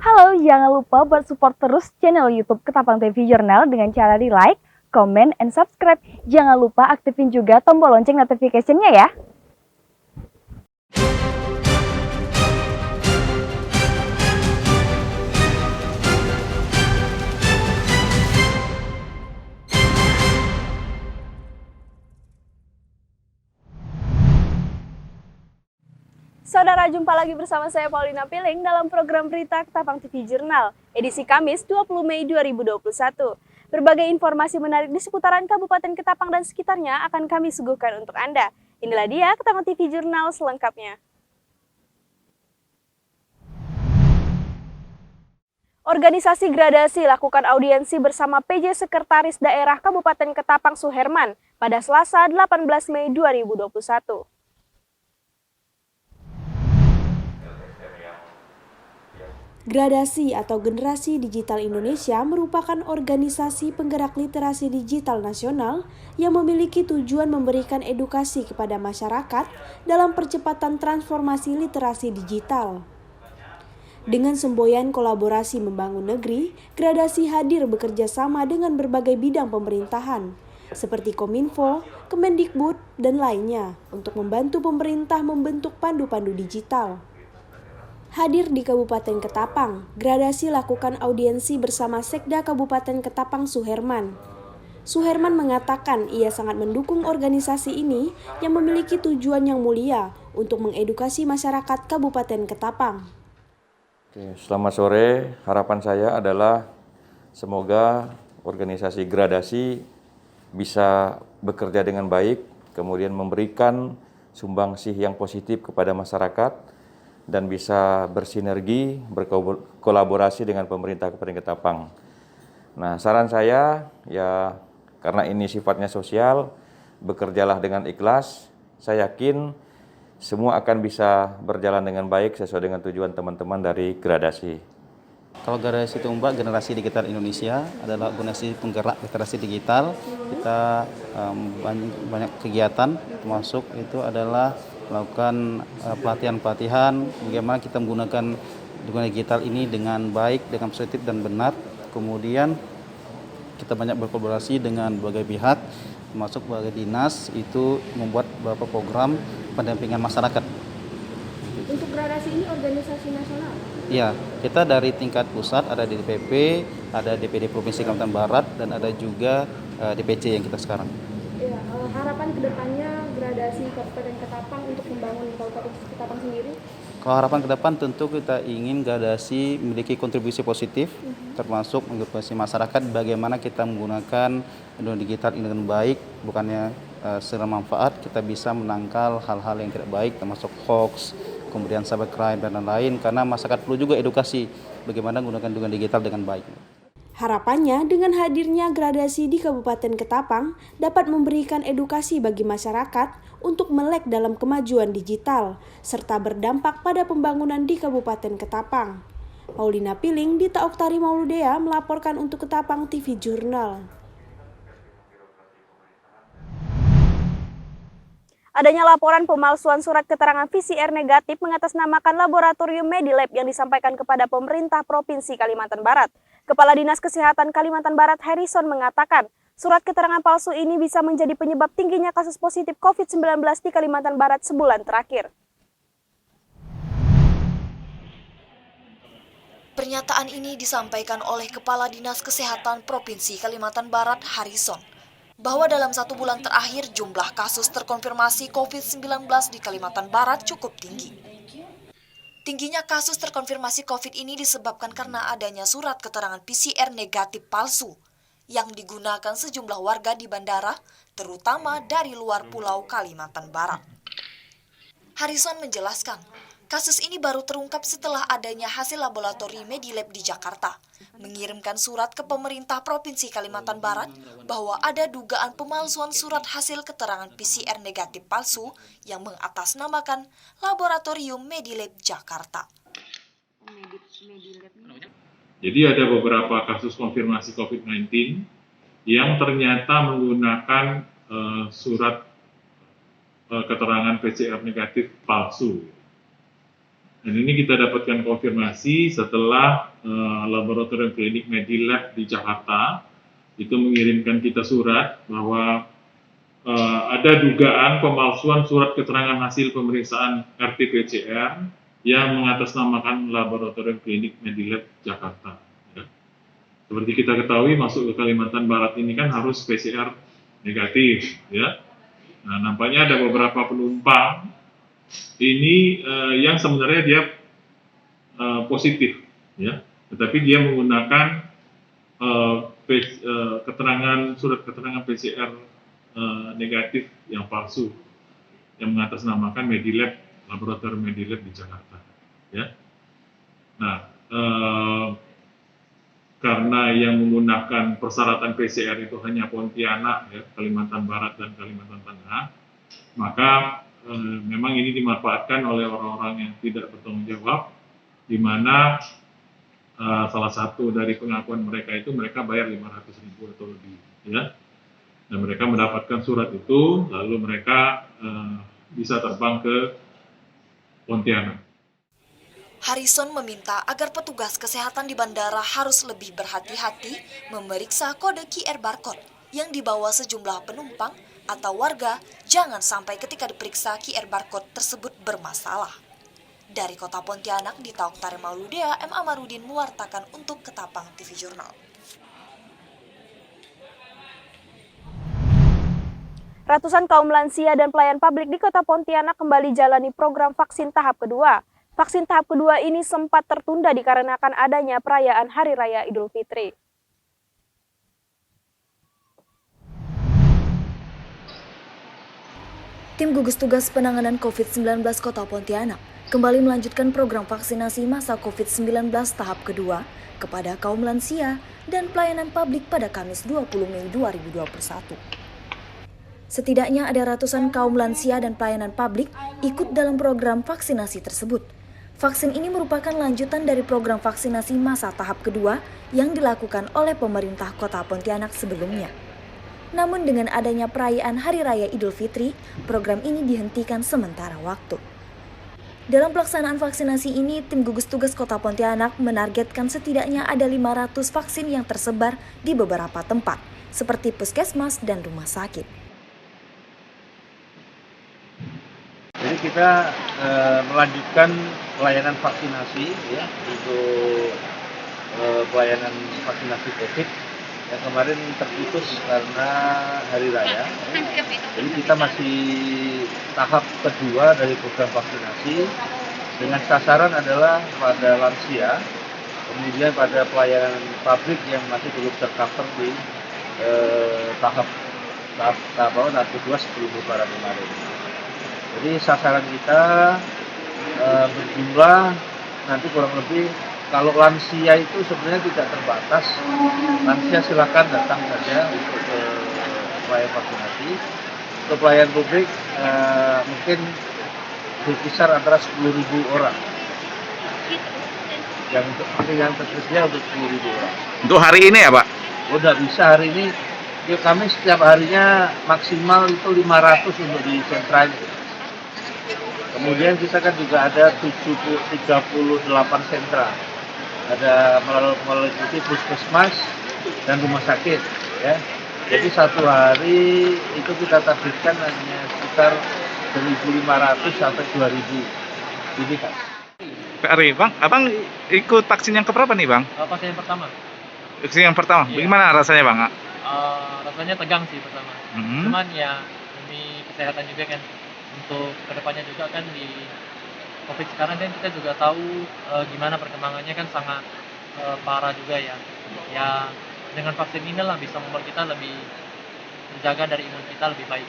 Halo, jangan lupa buat support terus channel YouTube Ketapang TV Jurnal dengan cara di like, comment, and subscribe. Jangan lupa aktifin juga tombol lonceng notification-nya ya. Saudara, jumpa lagi bersama saya Paulina Piling dalam program berita Ketapang TV Jurnal, edisi Kamis 20 Mei 2021. Berbagai informasi menarik di seputaran Kabupaten Ketapang dan sekitarnya akan kami suguhkan untuk Anda. Inilah dia Ketapang TV Jurnal selengkapnya. Organisasi Gradasi lakukan audiensi bersama PJ Sekretaris Daerah Kabupaten Ketapang Suherman pada Selasa 18 Mei 2021. Gradasi atau Generasi Digital Indonesia merupakan organisasi penggerak literasi digital nasional yang memiliki tujuan memberikan edukasi kepada masyarakat dalam percepatan transformasi literasi digital. Dengan semboyan kolaborasi membangun negeri, Gradasi hadir bekerja sama dengan berbagai bidang pemerintahan, seperti Kominfo, Kemendikbud, dan lainnya, untuk membantu pemerintah membentuk pandu-pandu digital. Hadir di Kabupaten Ketapang, Gradasi lakukan audiensi bersama Sekda Kabupaten Ketapang Suherman. Suherman mengatakan ia sangat mendukung organisasi ini yang memiliki tujuan yang mulia untuk mengedukasi masyarakat Kabupaten Ketapang. Selamat sore, harapan saya adalah semoga organisasi Gradasi bisa bekerja dengan baik, kemudian memberikan sumbangsih yang positif kepada masyarakat, dan bisa bersinergi, berkolaborasi dengan pemerintah Kabupaten Ketapang. Nah, saran saya, ya karena ini sifatnya sosial, bekerjalah dengan ikhlas. Saya yakin semua akan bisa berjalan dengan baik sesuai dengan tujuan teman-teman dari Gradasi. Kalau Gradasi itu Mbak, Generasi Digital Indonesia adalah organisasi penggerak literasi digital. Kita banyak kegiatan, termasuk itu adalah melakukan pelatihan-pelatihan bagaimana kita menggunakan dunia digital ini dengan baik, dengan positif dan benar. Kemudian kita banyak berkolaborasi dengan berbagai pihak, termasuk berbagai dinas, itu membuat beberapa program pendampingan masyarakat. Untuk Gradasi ini organisasi nasional? Ya, kita dari tingkat pusat ada di DPP, ada DPD Provinsi Kalimantan Barat, dan ada juga DPC yang kita sekarang. Ya, harapan kedepannya Gradasi Kabupaten Ketapang untuk membangun Kabupaten Ketapang sendiri? Kalau harapan ke depan tentu kita ingin Gradasi memiliki kontribusi positif, termasuk mengedukasi masyarakat bagaimana kita menggunakan dunia digital ini dengan baik, bukannya secara manfaat kita bisa menangkal hal-hal yang tidak baik, termasuk hoax, kemudian cybercrime dan lain-lain, karena masyarakat perlu juga edukasi bagaimana menggunakan dunia digital dengan baik. Harapannya dengan hadirnya Gradasi di Kabupaten Ketapang dapat memberikan edukasi bagi masyarakat untuk melek dalam kemajuan digital, serta berdampak pada pembangunan di Kabupaten Ketapang. Paulina Piling, Dita Oktari Mauludea melaporkan untuk Ketapang TV Jurnal. Adanya laporan pemalsuan surat keterangan PCR negatif mengatasnamakan laboratorium Medilab yang disampaikan kepada pemerintah Provinsi Kalimantan Barat. Kepala Dinas Kesehatan Kalimantan Barat Harrison mengatakan, surat keterangan palsu ini bisa menjadi penyebab tingginya kasus positif COVID-19 di Kalimantan Barat sebulan terakhir. Pernyataan ini disampaikan oleh Kepala Dinas Kesehatan Provinsi Kalimantan Barat Harrison, bahwa dalam 1 bulan terakhir jumlah kasus terkonfirmasi COVID-19 di Kalimantan Barat cukup tinggi. Tingginya kasus terkonfirmasi COVID ini disebabkan karena adanya surat keterangan PCR negatif palsu yang digunakan sejumlah warga di bandara, terutama dari luar Pulau Kalimantan Barat. Harrison menjelaskan, kasus ini baru terungkap setelah adanya hasil laboratorium Medilab di Jakarta mengirimkan surat ke pemerintah Provinsi Kalimantan Barat bahwa ada dugaan pemalsuan surat hasil keterangan PCR negatif palsu yang mengatasnamakan laboratorium Medilab Jakarta. Jadi ada beberapa kasus konfirmasi COVID-19 yang ternyata menggunakan surat keterangan PCR negatif palsu. Dan ini kita dapatkan konfirmasi setelah Laboratorium Klinik Medilab di Jakarta itu mengirimkan kita surat bahwa ada dugaan pemalsuan surat keterangan hasil pemeriksaan RT-PCR yang mengatasnamakan Laboratorium Klinik Medilab Jakarta. Ya. Seperti kita ketahui, masuk ke Kalimantan Barat ini kan harus PCR negatif, ya. Nah, nampaknya ada beberapa penumpang ini yang sebenarnya dia positif, ya, tetapi dia menggunakan surat keterangan PCR negatif yang palsu, yang mengatasnamakan Medilab, Laboratorium Medilab di Jakarta, ya. Nah, karena yang menggunakan persyaratan PCR itu hanya Pontianak, ya, Kalimantan Barat dan Kalimantan Tengah, maka memang ini dimanfaatkan oleh orang-orang yang tidak bertanggung jawab, di mana salah satu dari pengakuan mereka itu mereka bayar 500.000 atau lebih, ya, dan mereka mendapatkan surat itu, lalu mereka bisa terbang ke Pontianak. Harrison meminta agar petugas kesehatan di bandara harus lebih berhati-hati memeriksa kode QR barcode yang dibawa sejumlah penumpang atau warga, jangan sampai ketika diperiksa QR barcode tersebut bermasalah. Dari Kota Pontianak, di Tauk Tare Mauludea, M. Amarudin mewartakan untuk Ketapang TV Jurnal. Ratusan kaum lansia dan pelayan publik di Kota Pontianak kembali jalani program vaksin tahap kedua. Vaksin tahap kedua ini sempat tertunda dikarenakan adanya perayaan Hari Raya Idul Fitri. Tim gugus tugas penanganan COVID-19 Kota Pontianak kembali melanjutkan program vaksinasi masa COVID-19 tahap kedua kepada kaum lansia dan pelayanan publik pada Kamis 20 Mei 2021. Setidaknya ada ratusan kaum lansia dan pelayanan publik ikut dalam program vaksinasi tersebut. Vaksin ini merupakan lanjutan dari program vaksinasi masa tahap kedua yang dilakukan oleh pemerintah Kota Pontianak sebelumnya. Namun dengan adanya perayaan Hari Raya Idul Fitri, program ini dihentikan sementara waktu. Dalam pelaksanaan vaksinasi ini, tim gugus tugas Kota Pontianak menargetkan setidaknya ada 500 vaksin yang tersebar di beberapa tempat, seperti puskesmas dan rumah sakit. Jadi kita melanjutkan pelayanan vaksinasi, ya, untuk pelayanan vaksinasi COVID yang kemarin terputus karena Hari Raya. Jadi kita masih tahap kedua dari program vaksinasi dengan sasaran adalah pada lansia, kemudian pada pelayanan publik yang masih belum tercover di tahap kedua sebelum Lebaran kemarin. Jadi sasaran kita berjumlah nanti kurang lebih, kalau lansia itu sebenarnya tidak terbatas. Lansia silakan datang saja untuk pelayanan vaksinasi. Untuk pelayanan publik mungkin berkisar antara 10.000 orang. Yang untuk yang tersedia untuk 10.000 orang. Untuk hari ini ya Pak? Udah bisa hari ini. Ya, kami setiap harinya maksimal itu 500 untuk di sentra. Kemudian kita kan juga ada 38 sentra. Ada meliputi puskesmas dan rumah sakit, ya. Jadi satu hari itu kita targetkan hanya sekitar 1.500 sampai 2.000 ini kan. Pak Ari, Bang, Abang ikut vaksin yang keberapa nih Bang? Vaksin yang pertama. Vaksin yang pertama, Iya. Bagaimana rasanya Bang? Rasanya tegang sih pertama. Cuman ya demi kesehatan juga kan, untuk kedepannya juga kan di COVID sekarang kan kita juga tahu gimana perkembangannya kan sangat parah juga ya. Ya dengan vaksin inilah bisa membuat kita lebih menjaga dari imun kita lebih baik.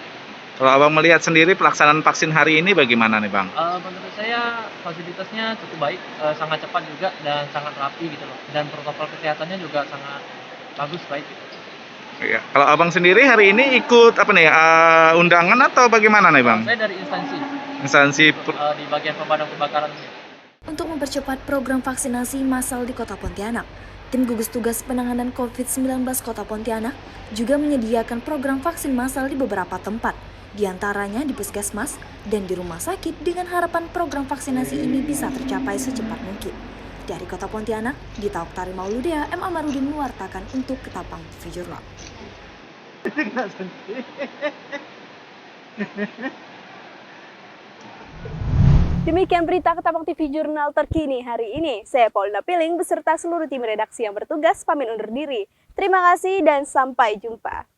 Kalau Abang melihat sendiri pelaksanaan vaksin hari ini bagaimana nih Bang? Menurut saya fasilitasnya cukup baik, sangat cepat juga dan sangat rapi gitu loh. Dan protokol kesehatannya juga sangat bagus, baik gitu. Iya. Kalau Abang sendiri hari ini ikut apa nih? Undangan atau bagaimana nih Bang? Saya dari instansi di bagian pemadam kebakaran. Untuk mempercepat program vaksinasi massal di Kota Pontianak, tim gugus tugas penanganan COVID-19 Kota Pontianak juga menyediakan program vaksin massal di beberapa tempat, diantaranya di puskesmas dan di rumah sakit dengan harapan program vaksinasi ini bisa tercapai secepat mungkin. Dari Kota Pontianak, Dita Oktari Mauludea, M. Amarudin mewartakan untuk Ketapang TV Jurnal. Demikian berita Ketapang TV Jurnal terkini hari ini. Saya Paulina Piling beserta seluruh tim redaksi yang bertugas pamit undur diri. Terima kasih dan sampai jumpa.